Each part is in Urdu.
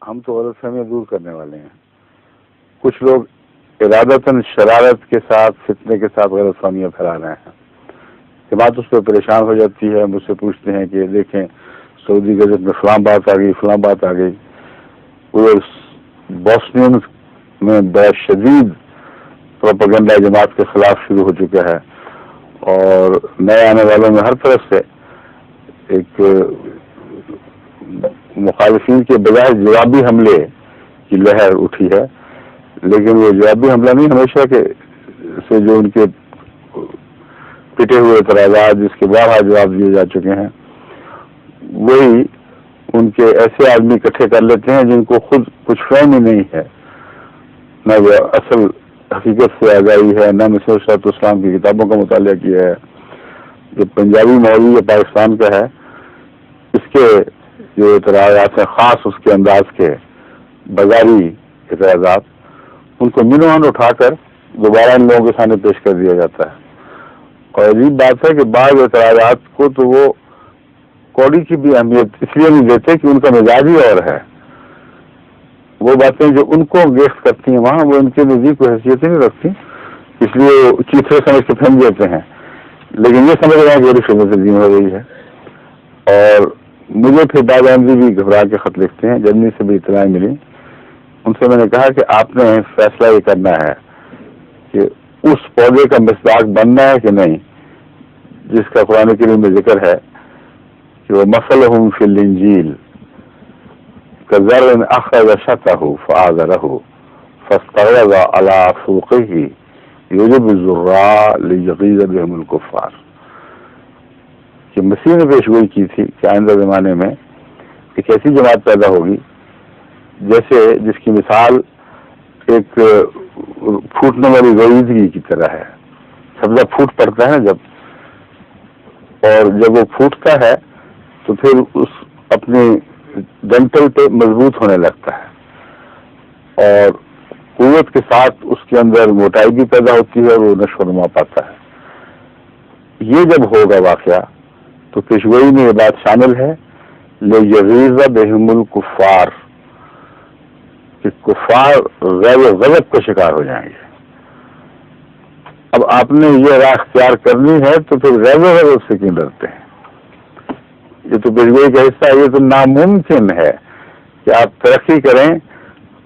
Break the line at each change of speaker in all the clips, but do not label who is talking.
ہم تو غلط فہمیاں دور کرنے والے ہیں. کچھ لوگ ارادتاً شرارت کے ساتھ فتنے کے ساتھ غلط فہمیاں پھیلا رہے ہیں. جماعت اس پہ پریشان ہو جاتی ہے, مجھ سے پوچھتے ہیں کہ دیکھیں سعودی گزٹ میں فلاں بات آ گئی, فلاں بات آ گئی. بوسنین میں بڑا شدید پروپیگنڈا جماعت کے خلاف شروع ہو چکا ہے, اور نئے آنے والوں میں ہر طرف سے ایک مخالفین کے بجائے جوابی حملے کی لہر اٹھی ہے. لیکن وہ جوابی حملہ نہیں, ہمیشہ کے سے جو ان کے پٹے ہوئے اعتراضات جس کے بعد جواب دیے جا چکے ہیں, وہی ان کے ایسے آدمی اکٹھے کر لیتے ہیں جن کو خود کچھ فہم ہی نہیں ہے, نہ وہ اصل حقیقت سے آگاہی ہے, نہ مسیح صاحب اسلام کی کتابوں کا مطالعہ کیا ہے. جو پنجابی مولوی پاکستان کا ہے, اس کے جو اعتراضات ہیں خاص اس کے انداز کے بازاری اعتراضات, ان کو منوان اٹھا کر دوبارہ ان لوگوں کے سامنے پیش کر دیا جاتا ہے. اور عجیب بات ہے کہ بعض اعتراضات کو تو وہ کوڑی کی بھی اہمیت اس لیے نہیں دیتے کہ ان کا مزاج ہی اور ہے. وہ باتیں جو ان کو گیخت کرتی ہیں وہاں, وہ ان کے نزدیک کوئی حیثیت ہی نہیں رکھتی, اس لیے وہ چیترے سمجھ کے پھینک دیتے ہیں. لیکن یہ سمجھ رہے ہیں کہ میری شبہ تنظیم ہو رہی ہے. اور مجھے پھر بعض آدمی بھی گھبرا کے خط لکھتے ہیں. جرمنی سے بھی اطلاع ملی, ان سے میں نے کہا کہ آپ نے فیصلہ یہ کرنا ہے کہ اس پودے کا مصداق بننا ہے کہ نہیں جس کا قرآن کریم میں ذکر ہے کہ وہ مثلہم فی الانجیل کزرع اخرج شطأہ فآزرہ فاستغلظ علی سوقہ یعجب الزراع لیغیظ بہم الکفار. کہ مسیح نے پیشگوئی کی تھی کہ آئندہ زمانے میں ایک ایسی جماعت پیدا ہوگی جیسے جس کی مثال ایک پھوٹنے والی غریزگی کی طرح ہے. سبزہ پھوٹ پڑتا ہے جب, اور جب وہ پھوٹتا ہے تو پھر اس اپنی ڈنٹل پہ مضبوط ہونے لگتا ہے, اور قوت کے ساتھ اس کے اندر موٹائی بھی پیدا ہوتی ہے اور وہ نشو و نما پاتا ہے. یہ جب ہوگا واقعہ تو پیشگوئی میں یہ بات شامل ہے لیغیظ بہم الکفار, کہ کفار غیر غضب کا شکار ہو جائیں گے. اب آپ نے یہ راہ اختیار کرنی ہے تو پھر غیر غضب سے کیوں ڈرتے ہیں؟ یہ تو پیشگوئی کا حصہ ہے. یہ تو ناممکن ہے کہ آپ ترقی کریں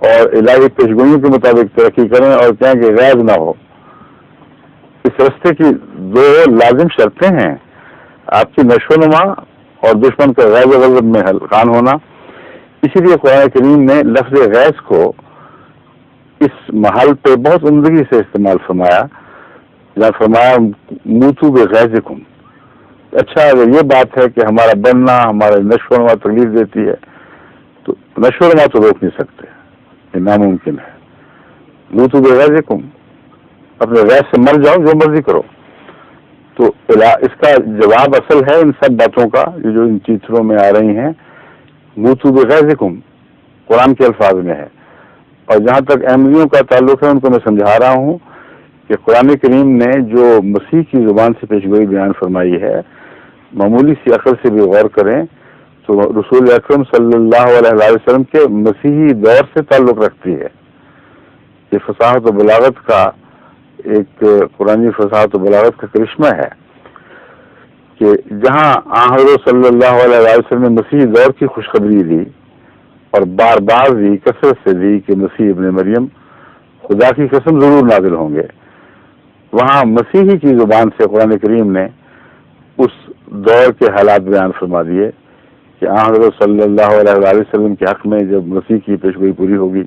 اور الہی پیشگوئیوں کے مطابق ترقی کریں اور کہیں کہ غیظ نہ ہو. اس راستے کی دو لازم شرطیں ہیں, آپ کی نشو و نما اور دشمن کا غیظ و غضب میں حلقان ہونا. اسی لیے قرآن کریم نے لفظ غیظ کو اس محل پہ بہت عمدگی سے استعمال فرمایا, جہاں فرمایا موتوا بغیظکم. اچھا اگر یہ بات ہے کہ ہمارا بننا ہمارا نشو و نما تکلیف دیتی ہے تو نشو و نما تو روک نہیں سکتے, یہ ناممکن ہے. موتوا بغیظکم, اپنے غیظ سے مر جاؤ, جو مرضی کرو. تو اس کا جواب اصل ہے ان سب باتوں کا جو ان چیتروں میں آ رہی ہیں. موتوا بغیظکم قرآن کے الفاظ میں ہے. اور جہاں تک احمدیوں کا تعلق ہے ان کو میں سمجھا رہا ہوں کہ قرآن کریم نے جو مسیح کی زبان سے پیشگوئی بیان فرمائی ہے, معمولی سی عقل سے بھی غور کریں تو رسول اکرم صلی اللہ علیہ وسلم کے مسیحی دور سے تعلق رکھتی ہے. یہ فصاحت و بلاغت کا ایک قرآنی فصاحت و بلاغت کا کرشمہ ہے کہ جہاں حضرت صلی اللہ علیہ وسلم نے مسیحی دور کی خوشخبری دی اور بار بار دی, کثرت سے دی کہ مسیح ابن مریم خدا کی قسم ضرور نازل ہوں گے, وہاں مسیحی کی زبان سے قرآن کریم نے اس دور کے حالات بیان فرما دیے کہ حضرت صلی اللہ علیہ وسلم کے حق میں جب مسیح کی پیشگوئی پوری ہوگی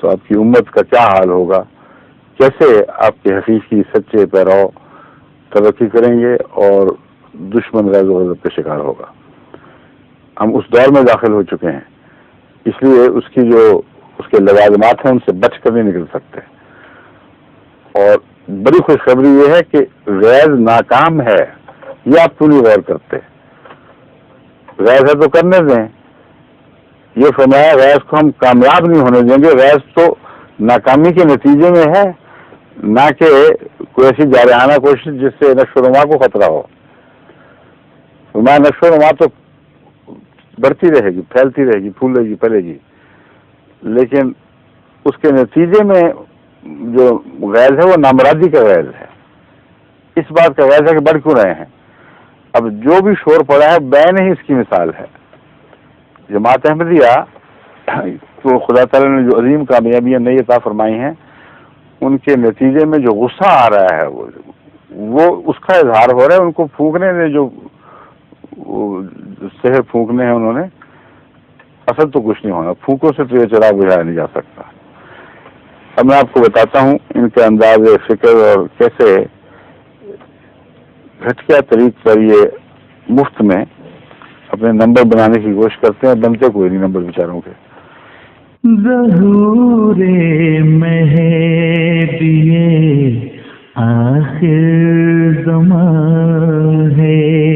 تو آپ کی امت کا کیا حال ہوگا, کیسے آپ کے حقیقی سچے پیرو ترقی کریں گے اور دشمن غیظ و غضب کا شکار ہوگا. ہم اس دور میں داخل ہو چکے ہیں, اس لیے اس کے لوازمات ہیں ان سے بچ کر نہیں نکل سکتے. اور بڑی خوشخبری یہ ہے کہ غیظ ناکام ہے, یہ آپ کیوں نہیں غور کرتے؟ غیظ ہے تو کرنے دیں. یہ فرمایا غیظ کو ہم کامیاب نہیں ہونے دیں گے. غیظ تو ناکامی کے نتیجے میں ہے, نہ کہ کوئی ایسی جارحانہ کوشش جس سے نشو و نما کو خطرہ ہو. نشو و نما تو بڑھتی رہے گی, پھیلتی رہے گی, پھولے گی, پھیلے گی. لیکن اس کے نتیجے میں جو غیظ ہے وہ نامرادی کا غیظ ہے، اس بات کا غیظ ہے کہ بڑھ کیوں رہے ہیں۔ اب جو بھی شور پڑا ہے بین ہی اس کی مثال ہے۔ جماعت احمدیہ تو خدا تعالیٰ نے جو عظیم کامیابیاں نئی عطا فرمائی ہیں، ان کے نتیجے میں جو غصہ آ رہا ہے وہ اس کا اظہار ہو رہا ہے۔ ان کو پھونکنے نے جو شہر پھونکنے ہیں انہوں نے، اصل تو کچھ نہیں ہونا، پھونکوں سے تو یہ چراغ بجھایا نہیں جا سکتا۔ اب میں آپ کو بتاتا ہوں ان کے انداز فکر اور کیسے گھٹیا طریق پر یہ مفت میں اپنے نمبر بنانے کی کوشش کرتے ہیں، بنتے کوئی نہیں نمبر بیچاروں کے۔
ظہور مہدی آخر زمان ہے،